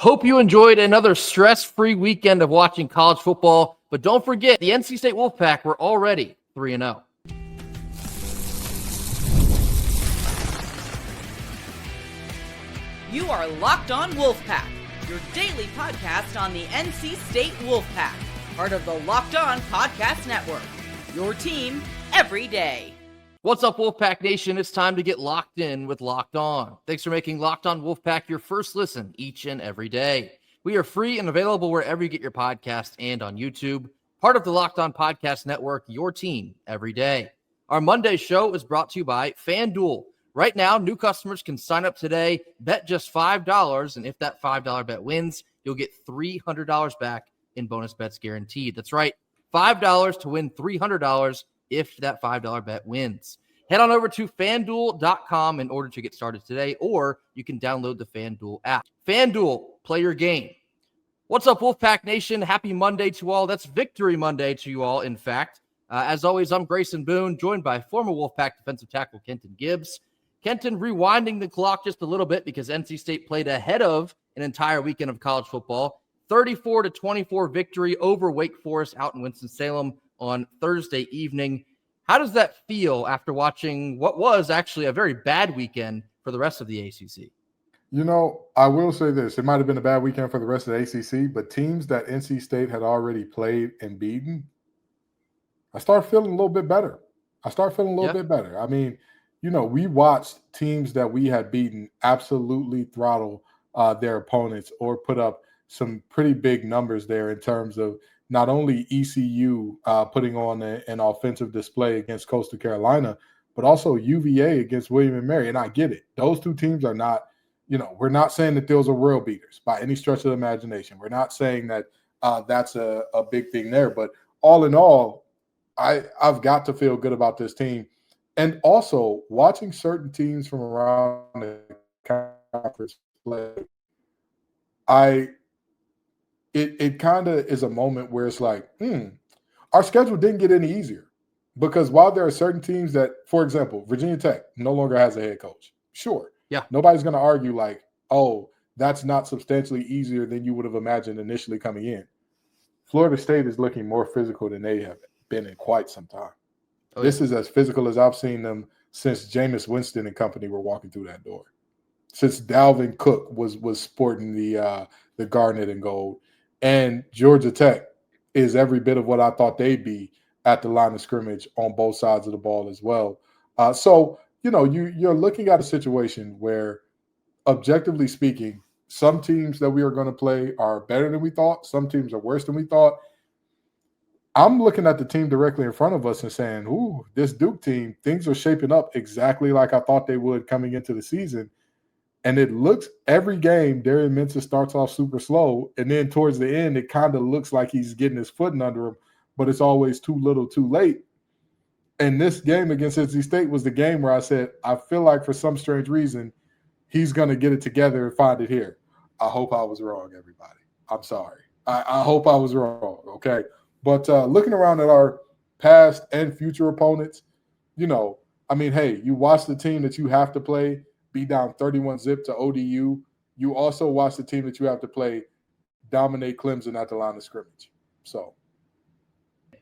Hope you enjoyed another stress-free weekend of watching college football. But don't forget, the NC State Wolfpack were already 3-0. You are Locked On Wolfpack, your daily podcast on the NC State Wolfpack, part of the Locked On Podcast Network, your team every day. What's up, Wolfpack Nation? It's time to get locked in with Locked On. Thanks for making Locked On Wolfpack your first listen each and every day. We are free and available wherever you get your podcast and on YouTube. Part of the Locked On Podcast Network, your team every day. Our Monday show is brought to you by FanDuel. Right now, new customers can sign up today, bet just $5, and if that $5 bet wins, you'll get $300 back in bonus bets guaranteed. That's right, $5 to win $300 if that $5 bet wins. Head on over to FanDuel.com in order to get started today, or you can download the FanDuel app. FanDuel, play your game. What's up, Wolfpack Nation? Happy Monday to all. That's Victory Monday to you all, in fact. As always, I'm Grayson Boone, joined by former Wolfpack defensive tackle Kenton Gibbs. Kenton, rewinding the clock just a little bit because NC State played ahead of an entire weekend of college football. 34-24 victory over Wake Forest out in Winston-Salem on Thursday evening. How does that feel after watching what was actually a very bad weekend for the rest of the ACC? You know, I will say this. It might have been a bad weekend for the rest of the ACC, but teams that NC State had already played and beaten, I start feeling a little bit better. I mean, you know, we watched teams that we had beaten absolutely throttle their opponents or put up some pretty big numbers there in terms of not only ECU putting on an offensive display against Coastal Carolina, but also UVA against William & Mary. And I get it. Those two teams are not, you know, we're not saying that those are world beaters by any stretch of the imagination. We're not saying that that's a big thing there. But all in all, I've got to feel good about this team. And also watching certain teams from around the conference play, it kind of is a moment where it's like, our schedule didn't get any easier. Because while there are certain teams that, for example, Virginia Tech no longer has a head coach. Sure. Yeah. Nobody's going to argue like, oh, that's not substantially easier than you would have imagined initially coming in. Florida State is looking more physical than they have been in quite some time. Oh, this is as physical as I've seen them since Jameis Winston and company were walking through that door. Since Dalvin Cook was sporting the garnet and gold. And Georgia Tech is every bit of what I thought they'd be at the line of scrimmage on both sides of the ball as well. So, you know, you're looking at a situation where, objectively speaking, some teams that we are going to play are better than we thought. Some teams are worse than we thought. I'm looking at the team directly in front of us and saying, ooh, this Duke team, things are shaping up exactly like I thought they would coming into the season. And it looks every game, Darian Mensah starts off super slow. And then towards the end, it kind of looks like he's getting his footing under him, but it's always too little too late. And this game against NC State was the game where I said, I feel like for some strange reason, he's going to get it together and find it here. I hope I was wrong, everybody. I'm sorry. I hope I was wrong, okay? But looking around at our past and future opponents, you know, I mean, hey, you watch the team that you have to play be down 31-0 to ODU. You also watch the team that you have to play dominate Clemson at the line of scrimmage. So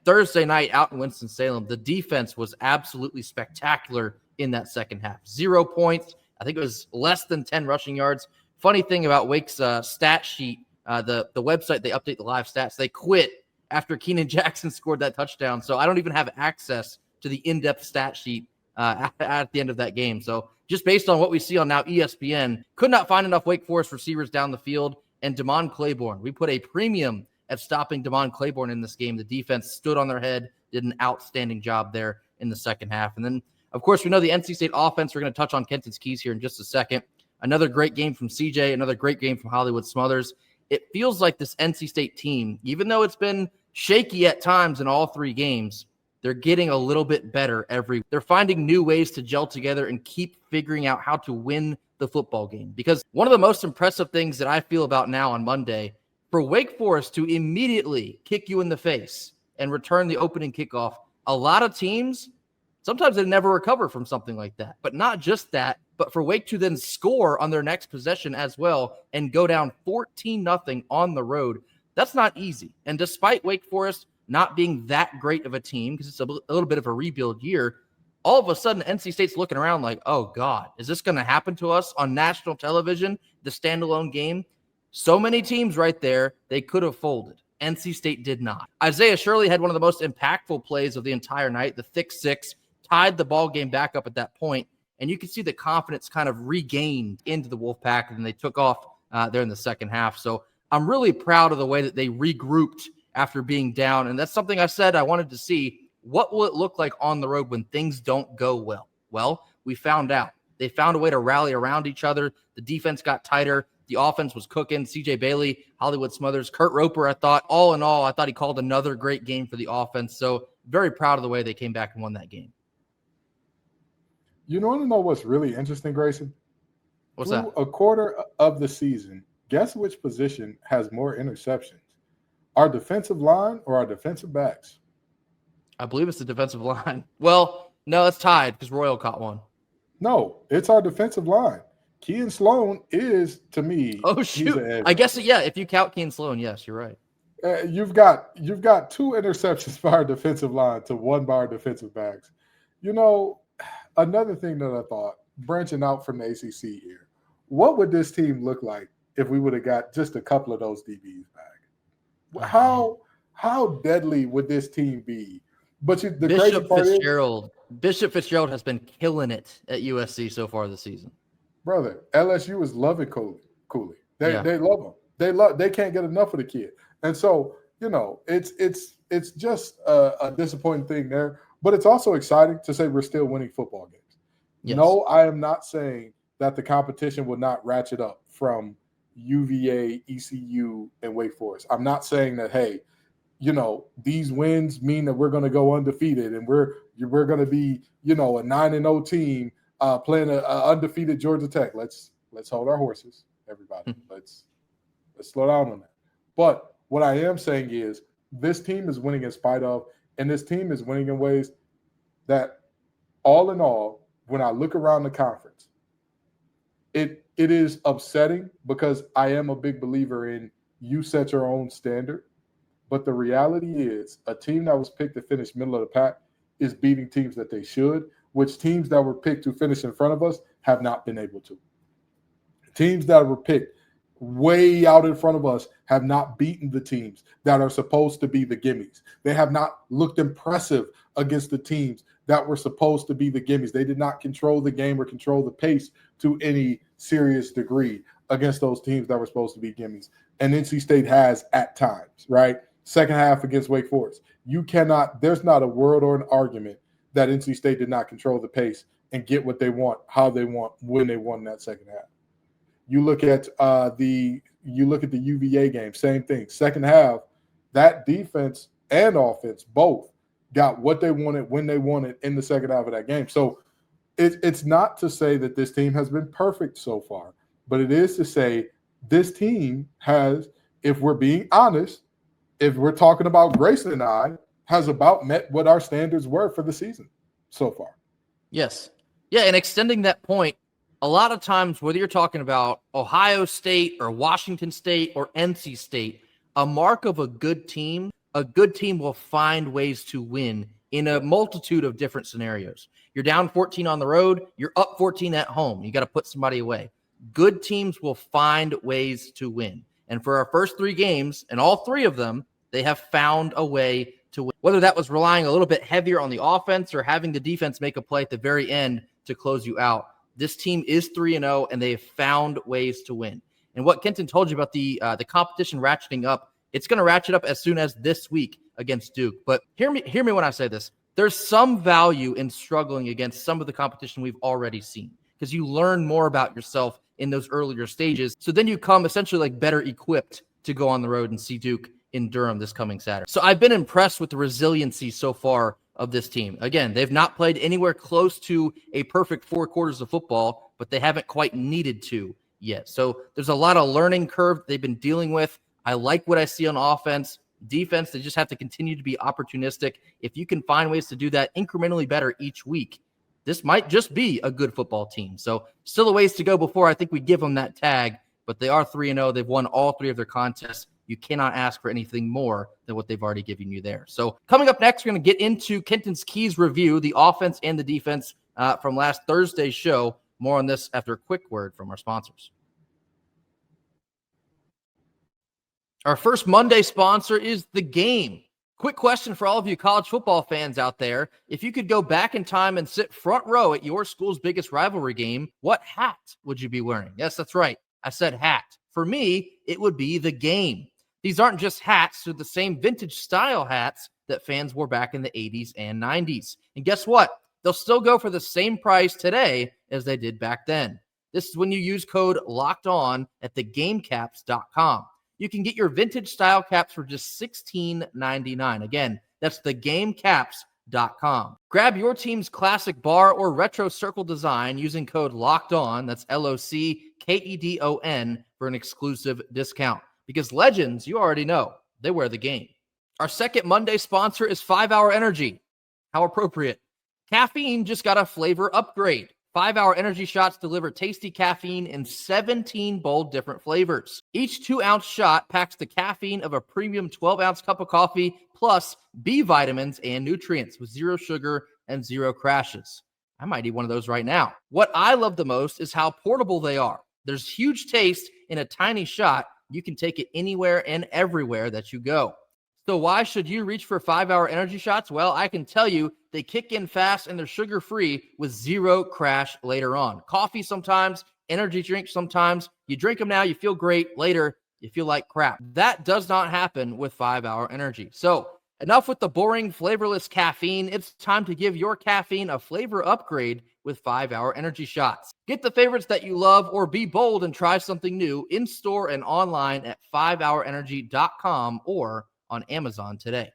Thursday night out in Winston-Salem, the defense was absolutely spectacular in that second half. 0 points. I think it was less than 10 rushing yards. Funny thing about Wake's stat sheet, the website, they update the live stats. They quit after Keenan Jackson scored that touchdown. So I don't even have access to the in-depth stat sheet at the end of that game. So just based on what we see on now ESPN, could not find enough Wake Forest receivers down the field. And Damon Claiborne, we put a premium at stopping Damon Claiborne in this game. The defense stood on their head, did an outstanding job there in the second half. And then, of course, we know the NC State offense. We're going to touch on Kenton's keys here in just a second. Another great game from CJ, another great game from Hollywood Smothers. It feels like this NC State team, even though it's been shaky at times in all three games, they're getting a little bit better they're finding new ways to gel together and keep figuring out how to win the football game. Because one of the most impressive things that I feel about now on Monday, for Wake Forest to immediately kick you in the face and return the opening kickoff, a lot of teams, sometimes they never recover from something like that. But not just that, But for Wake to then score on their next possession as well and go down 14-0 on the road, that's not easy. And despite Wake Forest not being that great of a team, because it's a little bit of a rebuild year, all of a sudden NC State's looking around like, oh God, is this going to happen to us on national television, the standalone game? So many teams right there, they could have folded. NC State did not. Isaiah Shirley had one of the most impactful plays of the entire night. The thick six tied the ball game back up at that point, and you can see the confidence kind of regained into the Wolfpack, and they took off there in the second half. So I'm really proud of the way that they regrouped after being down, and that's something I said I wanted to see. What will it look like on the road when things don't go well? Well, we found out. They found a way to rally around each other. The defense got tighter. The offense was cooking. CJ Bailey, Hollywood Smothers, Kurt Roper, I thought, all in all, I thought he called another great game for the offense. So very proud of the way they came back and won that game. You want to know what's really interesting, Grayson? What's that? A quarter of the season, guess which position has more interceptions? Our defensive line or our defensive backs? I believe it's the defensive line. Well, no, it's tied because Royal caught one. No, it's our defensive line. Kean Sloan is, to me, oh shoot! I guess yeah. If you count Kean Sloan, yes, you're right. You've got 2 interceptions by our defensive line to 1 by our defensive backs. You know, another thing that I thought, branching out from the ACC here, what would this team look like if we would have got just a couple of those DBs back? How deadly would this team be? But the crazy part is, Bishop Fitzgerald has been killing it at USC so far this season. Brother, LSU is loving Cooley. They love him. They can't get enough of the kid. And so, you know, it's just a disappointing thing there. But it's also exciting to say we're still winning football games. Yes. No, I am not saying that the competition will not ratchet up from UVA, ECU, and Wake Forest. I'm not saying that, hey, you know, these wins mean that we're going to go undefeated and we're going to be, you know, a 9-0 team playing an undefeated Georgia Tech. Let's hold our horses, everybody. Let's slow down on that. But what I am saying is this team is winning in spite of, and this team is winning in ways that, all in all, when I look around the conference, it is upsetting because I am a big believer in you set your own standard. But the reality is a team that was picked to finish middle of the pack is beating teams that they should, which teams that were picked to finish in front of us have not been able to. Teams that were picked way out in front of us have not beaten the teams that are supposed to be the gimmies. They have not looked impressive against the teams that were supposed to be the gimmies. They did not control the game or control the pace to any serious degree against those teams that were supposed to be gimmies. And NC State has at times, right? Second half against Wake Forest. There's not a word or an argument that NC State did not control the pace and get what they want, how they want, when they won that second half. You look at the UVA game, same thing. Second half, that defense and offense both got what they wanted when they wanted in the second half of that game. So it's not to say that this team has been perfect so far, but it is to say this team has, if we're being honest, if we're talking about Grayson and I, has about met what our standards were for the season so far. Yes. Yeah, and extending that point, a lot of times, whether you're talking about Ohio State or Washington State or NC State, a mark of a good team will find ways to win in a multitude of different scenarios. You're down 14 on the road, you're up 14 at home. You got to put somebody away. Good teams will find ways to win. And for our first 3 games, and all 3 of them, they have found a way to win. Whether that was relying a little bit heavier on the offense or having the defense make a play at the very end to close you out, this team is 3-0, and they have found ways to win. And what Kenton told you about the competition ratcheting up, it's going to ratchet up as soon as this week against Duke. But hear me when I say this. There's some value in struggling against some of the competition we've already seen because you learn more about yourself in those earlier stages. So then you come essentially like better equipped to go on the road and see Duke in Durham this coming Saturday. So I've been impressed with the resiliency so far of this team. Again, they've not played anywhere close to a perfect 4 quarters of football, but they haven't quite needed to yet. So there's a lot of learning curve they've been dealing with. I like what I see on offense. Defense, they just have to continue to be opportunistic. If you can find ways to do that incrementally better each week, this might just be a good football team. So still a ways to go before I think we give them that tag, but they are 3-0. They've won all 3 of their contests. You cannot ask for anything more than what they've already given you there. So coming up next, we're going to get into Kenton's Keys review, the offense and the defense from last Thursday's show. More on this after a quick word from our sponsors. Our first Monday sponsor is The Game. Quick question for all of you college football fans out there. If you could go back in time and sit front row at your school's biggest rivalry game, what hat would you be wearing? Yes, that's right. I said hat. For me, it would be The Game. These aren't just hats. They're the same vintage style hats that fans wore back in the 80s and 90s. And guess what? They'll still go for the same price today as they did back then. This is when you use code LOCKEDON at thegamecaps.com. You can get your vintage style caps for just $16.99. Again, that's thegamecaps.com. Grab your team's classic bar or retro circle design using code LOCKEDON, that's LOCKEDON, for an exclusive discount. Because legends, you already know, they wear the game. Our second Monday sponsor is 5 Hour Energy. How appropriate. Caffeine just got a flavor upgrade. 5 Hour Energy shots deliver tasty caffeine in 17 bold different flavors. Each 2-ounce shot packs the caffeine of a premium 12-ounce cup of coffee, plus B vitamins and nutrients with 0 sugar and 0 crashes. I might eat one of those right now. What I love the most is how portable they are. There's huge taste in a tiny shot. You can take it anywhere and everywhere that you go. So why should you reach for 5 Hour Energy shots? Well, I can tell you they kick in fast and they're sugar-free with 0 crash later on. Coffee sometimes, energy drinks sometimes. You drink them now, you feel great. Later, you feel like crap. That does not happen with 5 Hour Energy. So enough with the boring, flavorless caffeine. It's time to give your caffeine a flavor upgrade with 5 Hour Energy shots. Get the favorites that you love or be bold and try something new in-store and online at 5hourenergy.com or on Amazon today.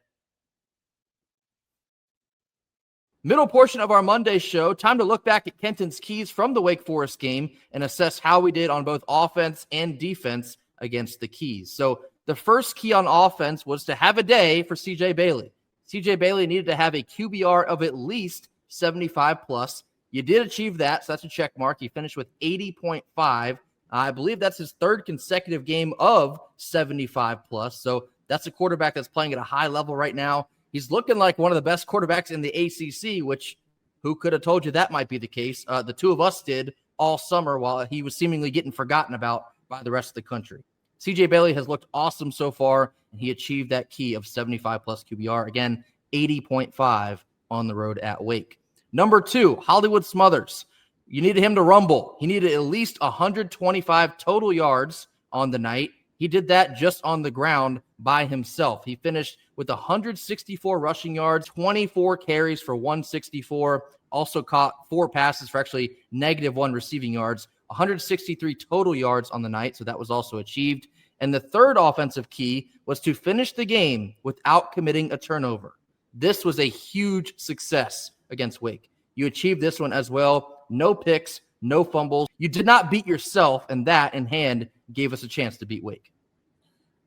Middle portion of our Monday show, time to look back at Kenton's Keys from the Wake Forest game and assess how we did on both offense and defense against the Keys. So the first key on offense was to have a day for CJ Bailey. CJ Bailey needed to have a QBR of at least 75 plus. You did achieve that, so that's a check mark. He finished with 80.5. I believe that's his third consecutive game of 75 plus. So that's a quarterback that's playing at a high level right now. He's looking like one of the best quarterbacks in the ACC, which who could have told you that might be the case? The two of us did all summer while he was seemingly getting forgotten about by the rest of the country. CJ Bailey has looked awesome so far, and he achieved that key of 75 plus QBR. Again, 80.5 on the road at Wake. Number 2, Hollywood Smothers. You needed him to rumble. He needed at least 125 total yards on the night. He did that just on the ground by himself. He finished with 164 rushing yards, 24 carries for 164, also caught 4 passes for actually -1 receiving yards, 163 total yards on the night, so that was also achieved. And the third offensive key was to finish the game without committing a turnover. This was a huge success against Wake. You achieved this one as well. No picks, no fumbles. You did not beat yourself, and that in hand gave us a chance to beat Wake.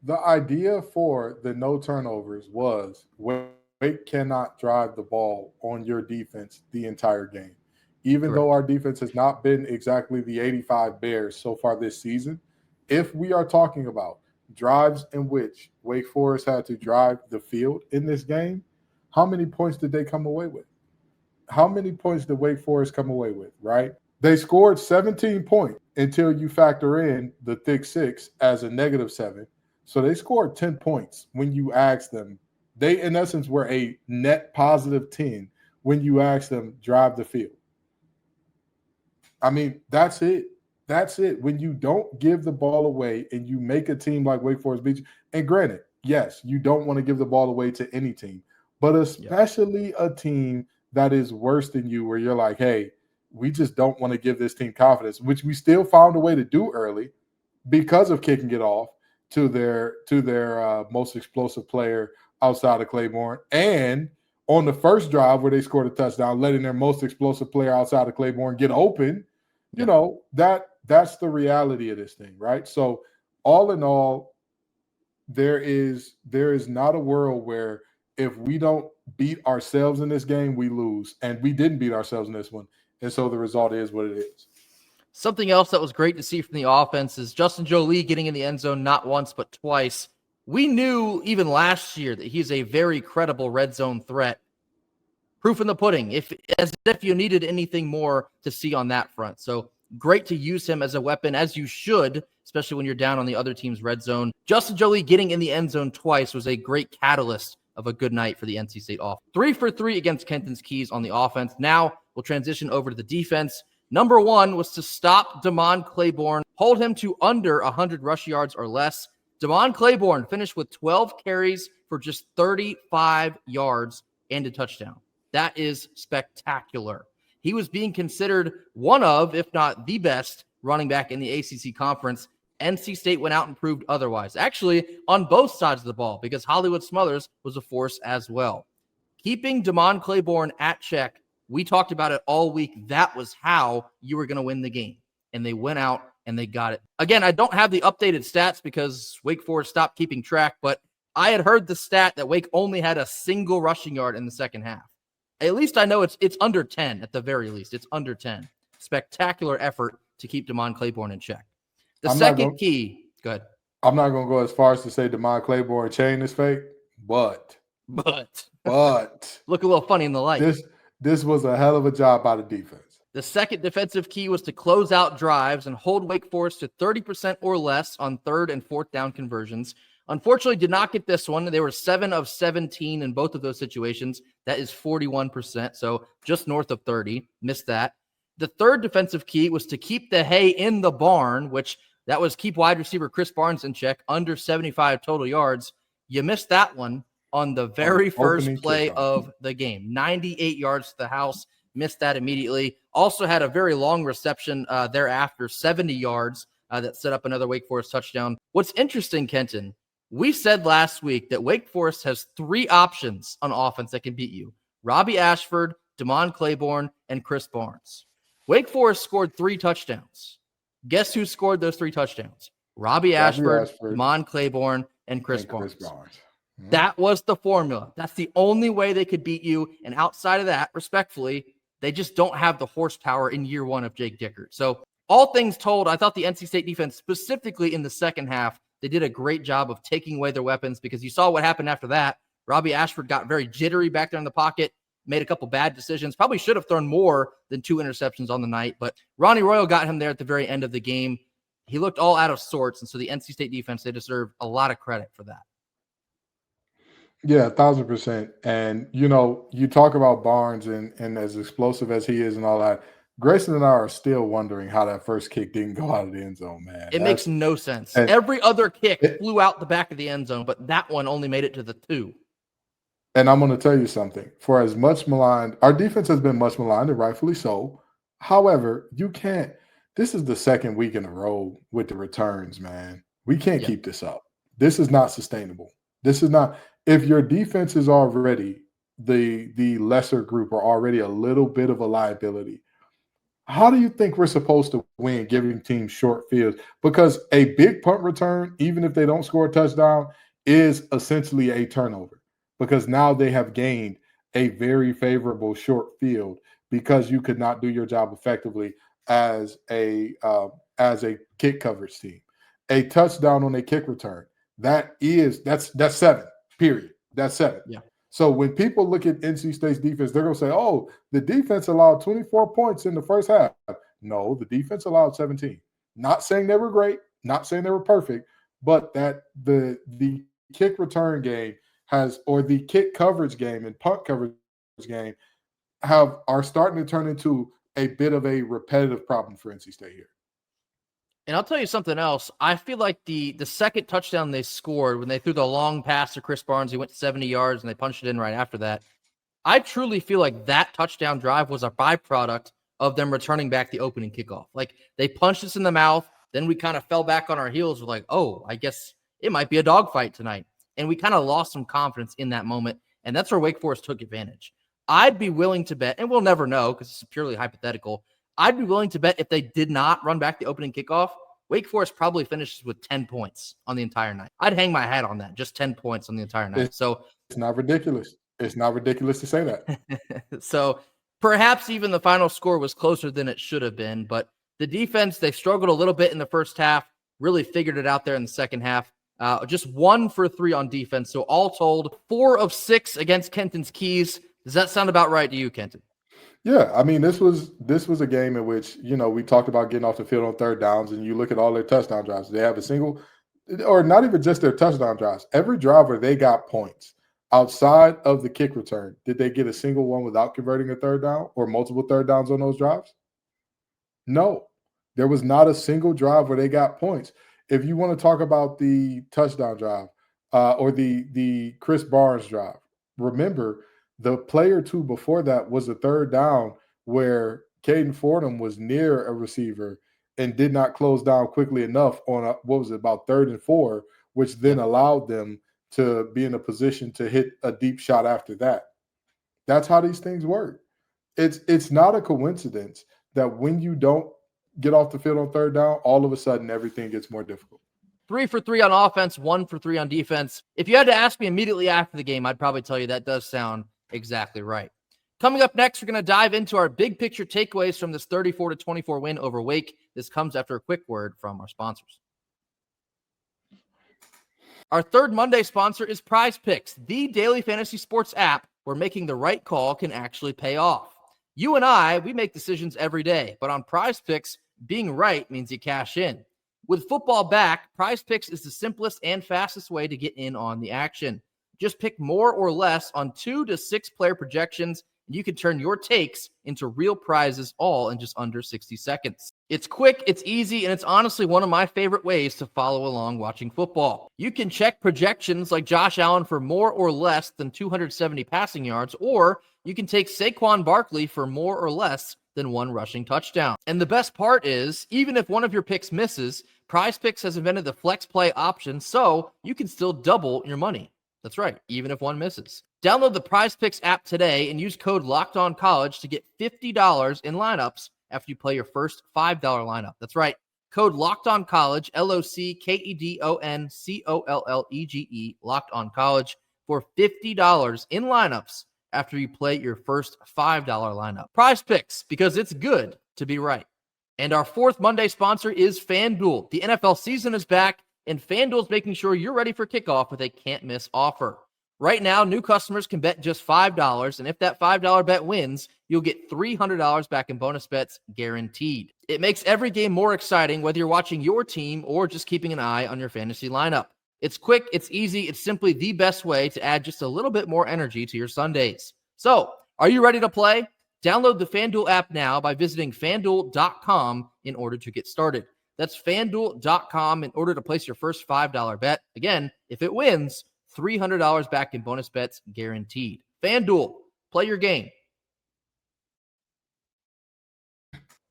The idea for the no turnovers was Wake cannot drive the ball on your defense the entire game. Even though our defense has not been exactly the 85 Bears so far this season, if we are talking about drives in which Wake Forest had to drive the field in this game, how many points did they come away with? How many points did Wake Forest come away with, right? They scored 17 points until you factor in the thick 6 as a -7. So they scored 10 points when you asked them. They, in essence, were a net positive 10 when you asked them drive the field. I mean, that's it. That's it. When you don't give the ball away and you make a team like Wake Forest beat you, and granted, yes, you don't want to give the ball away to any team, but especially a team that is worse than you, where you're like, hey, we just don't want to give this team confidence, which we still found a way to do early because of kicking it off to their most explosive player outside of Claiborne. And on the first drive where they scored a touchdown, letting their most explosive player outside of Claiborne get open, you know, that's the reality of this thing, right? So all in all, there is not a world where if we don't beat ourselves in this game, we lose. And we didn't beat ourselves in this one. And so the result is what it is. Something else that was great to see from the offense is Justin Jolie getting in the end zone not once but twice. We knew even last year that he's a very credible red zone threat. Proof in the pudding, as if you needed anything more to see on that front. So great to use him as a weapon, as you should, especially when you're down on the other team's red zone. Justin Jolie getting in the end zone twice was a great catalyst of a good night for the NC State offense. 3 for 3 against Kenton's Keys on the offense. Now we'll transition over to the defense. Number 1 was to stop Damon Claiborne, hold him to under 100 rush yards or less. Damon Claiborne finished with 12 carries for just 35 yards and a touchdown. That is spectacular. He was being considered one of, if not the best, running back in the ACC conference. NC State went out and proved otherwise. Actually, on both sides of the ball, because Hollywood Smothers was a force as well. Keeping Damon Claiborne at check, we talked about it all week. That was how you were going to win the game. And they went out and they got it. Again, I don't have the updated stats because Wake Forest stopped keeping track, but I had heard the stat that Wake only had a single rushing yard in the second half. At least I know it's under 10 at the very least. It's under 10. Spectacular effort to keep Damon Claiborne in check. The second key, go ahead. I'm not going to go as far as to say Damon Claiborne chain is fake, but look a little funny in the light. This was a hell of a job by the defense. The second defensive key was to close out drives and hold Wake Forest to 30% or less on 3rd and 4th down conversions. Unfortunately, did not get this one. They were 7 of 17 in both of those situations. That is 41%, so just north of 30. Missed that. The third defensive key was to keep the hay in the barn, which that was keep wide receiver Chris Barnes in check, under 75 total yards. You missed that one on the very first play of the game. 98 yards to the house. Missed that immediately. Also had a very long reception thereafter, 70 yards, that set up another Wake Forest touchdown. What's interesting, Kenton, we said last week that Wake Forest has 3 options on offense that can beat you. Robbie Ashford, Damon Claiborne, and Chris Barnes. Wake Forest scored 3 touchdowns. Guess who scored those 3 touchdowns? Robbie Ashford, Damon Claiborne, and Chris Barnes. Mm-hmm. That was the formula. That's the only way they could beat you. And outside of that, respectfully, they just don't have the horsepower in year 1 of Jake Dickert. So all things told, I thought the NC State defense, specifically in the second half, they did a great job of taking away their weapons, because you saw what happened after that. Robbie Ashford got very jittery back there in the pocket, made a couple bad decisions, probably should have thrown more than 2 interceptions on the night, but Ronnie Royal got him there at the very end of the game. He looked all out of sorts, and so the NC State defense, they deserve a lot of credit for that. Yeah, 1,000%. And, you talk about Barnes and as explosive as he is and all that, Grayson and I are still wondering how that first kick didn't go out of the end zone, man. It makes no sense. Every other kick flew out the back of the end zone, but that one only made it to the 2. And I'm going to tell you something. For as much maligned, our defense has been much maligned, and rightfully so. However, this is the second week in a row with the returns, man. We can't keep this up. This is not sustainable. This is not, if your defense is already the lesser group or already a little bit of a liability, how do you think we're supposed to win giving teams short fields? Because a big punt return, even if they don't score a touchdown, is essentially a turnover, because now they have gained a very favorable short field because you could not do your job effectively as a kick coverage team. A touchdown on a kick return, that's 7, period. That's 7. Yeah. So when people look at NC State's defense, they're going to say, oh, the defense allowed 24 points in the first half. No, the defense allowed 17. Not saying they were great, not saying they were perfect, but that the kick return game or the kick coverage game and punt coverage game are starting to turn into a bit of a repetitive problem for NC State here. And I'll tell you something else. I feel like the second touchdown they scored, when they threw the long pass to Chris Barnes, he went 70 yards and they punched it in right after that. I truly feel like that touchdown drive was a byproduct of them returning back the opening kickoff. Like, they punched us in the mouth. Then we kind of fell back on our heels. We're like, oh, I guess it might be a dogfight tonight. And we kind of lost some confidence in that moment. And that's where Wake Forest took advantage. I'd be willing to bet, and we'll never know because it's purely hypothetical, I'd be willing to bet if they did not run back the opening kickoff, Wake Forest probably finishes with 10 points on the entire night. I'd hang my hat on that, just 10 points on the entire night. It's not ridiculous. It's not ridiculous to say that. So perhaps even the final score was closer than it should have been, but the defense, they struggled a little bit in the first half, really figured it out there in the second half. Just 1 for 3 on defense. So all told, 4 of 6 against Kenton's Keys. Does that sound about right to you, Kenton? Yeah, I mean, this was a game in which, we talked about getting off the field on third downs, and you look at all their touchdown drives. They have a single, or not even just their touchdown drives. Every drive where they got points outside of the kick return, did they get a single one without converting a third down or multiple third downs on those drives? No, there was not a single drive where they got points. If you want to talk about the touchdown drive or the Chris Barnes drive, remember the play or two before that was a third down where Caden Fordham was near a receiver and did not close down quickly enough on about 3rd and 4, which then allowed them to be in a position to hit a deep shot after that. That's how these things work. It's not a coincidence that when you don't get off the field on third down, all of a sudden everything gets more difficult. 3 for 3 on offense, 1 for 3 on defense. If you had to ask me immediately after the game, I'd probably tell you that does sound exactly right. Coming up next, we're going to dive into our big picture takeaways from this 34-24 win over Wake. This comes after a quick word from our sponsors. Our third Monday sponsor is PrizePicks, the daily fantasy sports app where making the right call can actually pay off. You and we make decisions every day, but on PrizePicks, being right means you cash in. With football back, PrizePicks is the simplest and fastest way to get in on the action. Just pick more or less on 2 to 6 player projections, and you can turn your takes into real prizes all in just under 60 seconds. It's quick, it's easy, and it's honestly one of my favorite ways to follow along watching football. You can check projections like Josh Allen for more or less than 270 passing yards, or you can take Saquon Barkley for more or less than 1 rushing touchdown. And the best part is, even if one of your picks misses, PrizePicks has invented the flex play option, so you can still double your money. That's right, even if one misses. Download the PrizePicks app today and use code LOCKEDONCollege to get $50 in lineups after you play your first $5 lineup. That's right, code LOCKEDONCollege, LOCKEDONCOLLEGE, LOCKEDONCollege for $50 in lineups after you play your first $5 lineup. PrizePicks, because it's good to be right. And our fourth Monday sponsor is FanDuel. The NFL season is back, and FanDuel is making sure you're ready for kickoff with a can't-miss offer. Right now, new customers can bet just $5, and if that $5 bet wins, you'll get $300 back in bonus bets guaranteed. It makes every game more exciting, whether you're watching your team or just keeping an eye on your fantasy lineup. It's quick, it's easy, it's simply the best way to add just a little bit more energy to your Sundays. So, are you ready to play? Download the FanDuel app now by visiting FanDuel.com in order to get started. That's FanDuel.com in order to place your first $5 bet. Again, if it wins, $300 back in bonus bets guaranteed. FanDuel, play your game.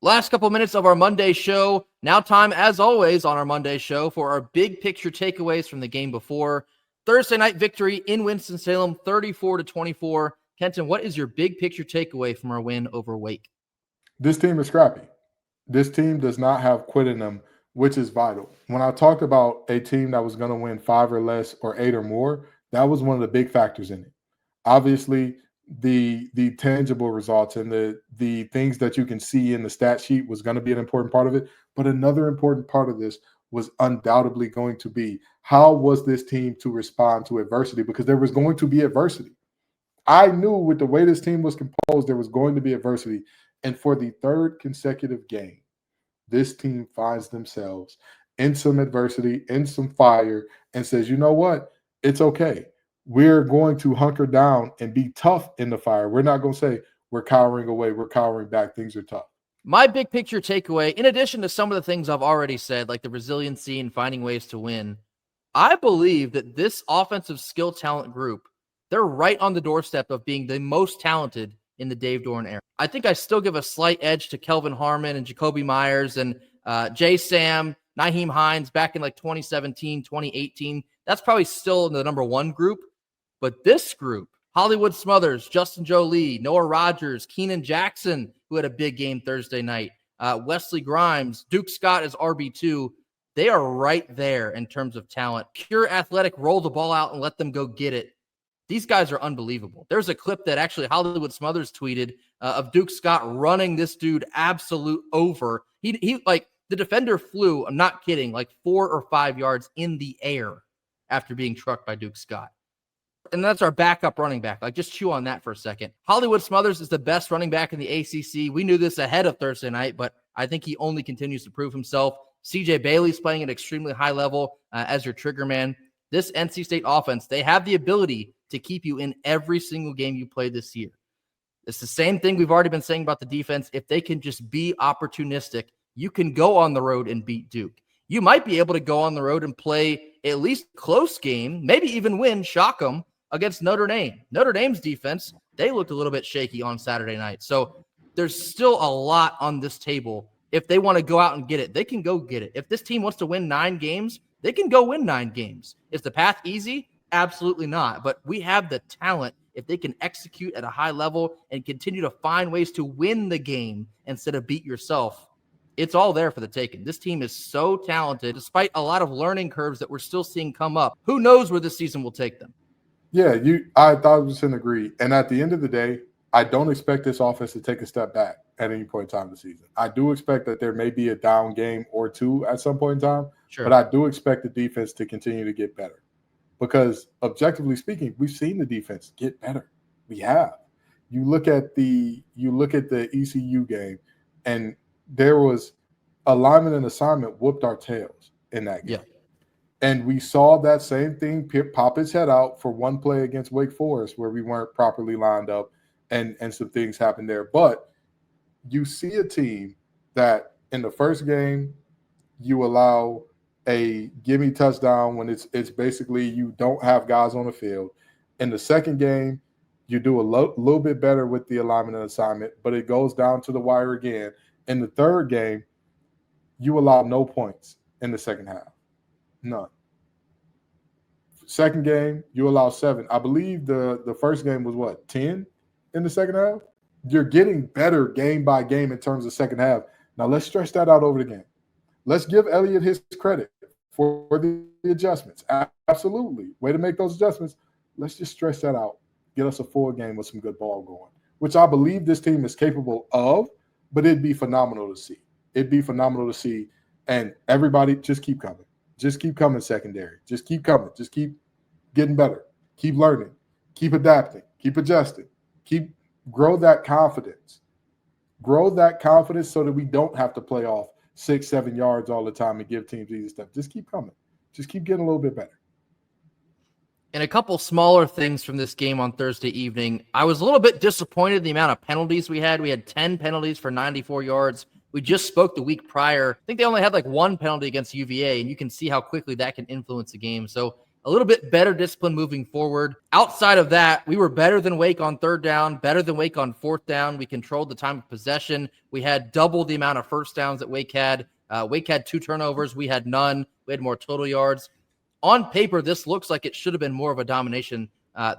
Last couple minutes of our Monday show. Now time, as always, on our Monday show for our big picture takeaways from the game before. Thursday night victory in Winston-Salem, 34-24. Kenton, what is your big picture takeaway from our win over Wake? This team is scrappy. This team does not have quit in them, which is vital. When I talked about a team that was going to win 5 or less or 8 or more, that was one of the big factors in it. Obviously, the tangible results and the things that you can see in the stat sheet was going to be an important part of it. But another important part of this was undoubtedly going to be, how was this team to respond to adversity? Because there was going to be adversity. I knew with the way this team was composed, there was going to be adversity. And for the 3rd consecutive game, this team finds themselves in some adversity, in some fire, and says, you know what? It's okay. We're going to hunker down and be tough in the fire. We're not going to say we're cowering away, we're cowering back. Things are tough. My big picture takeaway, in addition to some of the things I've already said, like the resiliency and finding ways to win, I believe that this offensive skill talent group, they're right on the doorstep of being the most talented in the Dave Doran era. I think I still give a slight edge to Kelvin Harmon and Jacoby Myers and Jay Sam, Nyheim Hines back in like 2017, 2018. That's probably still in the number 1 group. But this group, Hollywood Smothers, Justin Jolie, Noah Rogers, Keenan Jackson, who had a big game Thursday night, Wesley Grimes, Duke Scott as RB2, they are right there in terms of talent. Pure athletic, roll the ball out and let them go get it. These guys are unbelievable. There's a clip that actually Hollywood Smothers tweeted of Duke Scott running this dude absolute over. He like the defender flew, I'm not kidding, like 4 or 5 yards in the air after being trucked by Duke Scott. And that's our backup running back. Like, just chew on that for a second. Hollywood Smothers is the best running back in the ACC. We knew this ahead of Thursday night, but I think he only continues to prove himself. CJ Bailey's playing at an extremely high level as your trigger man. This NC State offense, they have the ability to keep you in every single game you play this year. It's the same thing we've already been saying about the defense. If they can just be opportunistic, you can go on the road and beat Duke. You might be able to go on the road and play at least a close game, maybe even win, shock them against Notre Dame. Notre Dame's defense, they looked a little bit shaky on Saturday night. So there's still a lot on this table. If they want to go out and get it, they can go get it. If this team wants to win 9 games, they can go win 9 games. Is the path easy? Absolutely not. But we have the talent if they can execute at a high level and continue to find ways to win the game instead of beat yourself. It's all there for the taking. This team is so talented, despite a lot of learning curves that we're still seeing come up. Who knows where this season will take them? Yeah, I 1,000% agree. And at the end of the day, I don't expect this offense to take a step back at any point in time this season. I do expect that there may be a down game or two at some point in time, sure, but I do expect the defense to continue to get better. Because objectively speaking, we've seen the defense get better. We have. You look at the ECU game, and there was alignment and assignment whooped our tails in that game. Yeah. And we saw that same thing pop its head out for one play against Wake Forest where we weren't properly lined up and some things happened there. But you see a team that in the first game, you allow a gimme touchdown when it's basically you don't have guys on the field. In the second game, you do a little bit better with the alignment and assignment, but it goes down to the wire again. In the third game, you allow no points in the second half. None. Second game, you allow 7. I believe the first game was what, 10 in the second half? You're getting better game by game in terms of second half. Now let's stretch that out over the game. Let's give Elliott his credit for the adjustments. Absolutely. Way to make those adjustments. Let's just stretch that out. Get us a full game with some good ball going, which I believe this team is capable of, but it'd be phenomenal to see. It'd be phenomenal to see. And everybody just keep coming. Just keep coming secondary. Just keep coming. Just keep getting better. Keep learning. Keep adapting. Keep adjusting. Keep grow that confidence. Grow that confidence so that we don't have to play off 6-7 yards all the time and give teams easy stuff. Just keep coming. Just keep getting a little bit better. And a couple smaller things from this game on Thursday evening. I was a little bit disappointed in the amount of penalties we had. We had 10 penalties for 94 yards. We just spoke the week prior. I think they only had like 1 penalty against UVA, and you can see how quickly that can influence a game. So a little bit better discipline moving forward. Outside of that, we were better than Wake on 3rd down, better than Wake on 4th down. We controlled the time of possession. We had double the amount of first downs that Wake had. Wake had 2 turnovers. We had none. We had more total yards. On paper, this looks like it should have been more of a domination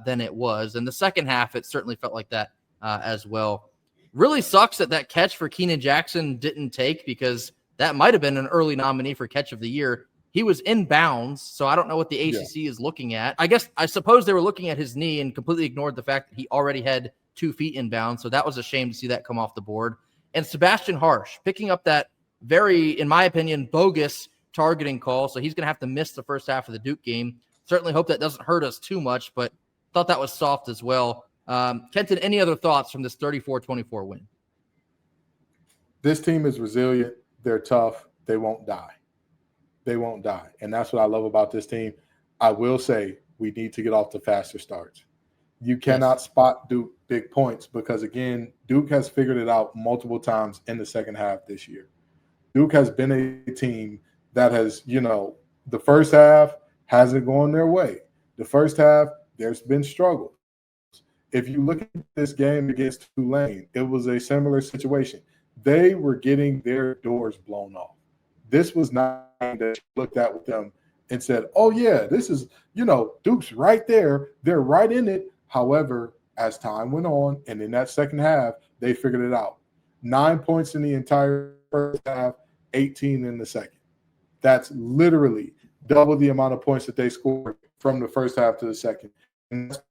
than it was. In the second half, it certainly felt like that as well. Really sucks that catch for Keenan Jackson didn't take, because that might have been an early nominee for catch of the year. He was in bounds, so I don't know what the ACC is looking at. I suppose they were looking at his knee and completely ignored the fact that he already had 2 feet in bounds, so that was a shame to see that come off the board. And Sebastian Harsh picking up that very, in my opinion, bogus targeting call, so he's going to have to miss the first half of the Duke game. Certainly hope that doesn't hurt us too much, but thought that was soft as well. Kenton, any other thoughts from this 34-24 win? This team is resilient. They're tough. They won't die. They won't die. And that's what I love about this team. I will say we need to get off to faster starts. You cannot spot Duke big points because, again, Duke has figured it out multiple times in the second half this year. Duke has been a team that has, the first half hasn't gone their way. The first half, there's been struggles. If you look at this game against Tulane, it was a similar situation. They were getting their doors blown off. This was not that you looked at with them and said, oh, yeah, this is, Duke's right there. They're right in it. However, as time went on and in that second half, they figured it out. 9 points in the entire first half, 18 in the second. That's literally double the amount of points that they scored from the first half to the second. And that's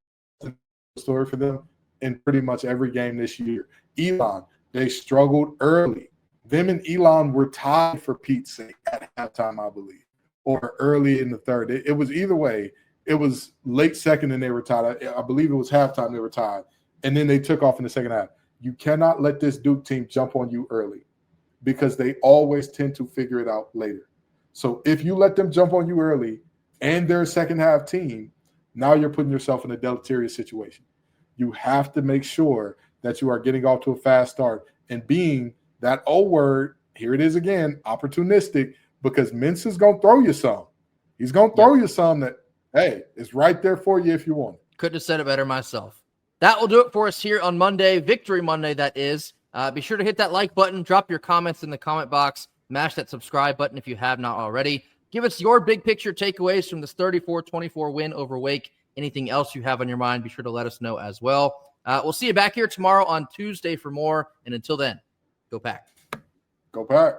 story for them in pretty much every game this year. Elon, they struggled early. Them and Elon were tied for Pete's sake at halftime, I believe, or early in the third. It was either way. It was late second and they were tied. I believe it was halftime they were tied, and then they took off in the second half. You cannot let this Duke team jump on you early because they always tend to figure it out later. So if you let them jump on you early and they're a second half team, now you're putting yourself in a deleterious situation. You have to make sure that you are getting off to a fast start and being that old word, here it is again, opportunistic, because Mintz is going to throw you some. He's going to throw you some that, hey, it's right there for you if you want it. Couldn't have said it better myself. That will do it for us here on Monday, Victory Monday, that is. Be sure to hit that like button, drop your comments in the comment box, mash that subscribe button if you have not already. Give us your big picture takeaways from this 34-24 win over Wake. Anything else you have on your mind, be sure to let us know as well. We'll see you back here tomorrow on Tuesday for more. And until then, go Pack. Go Pack.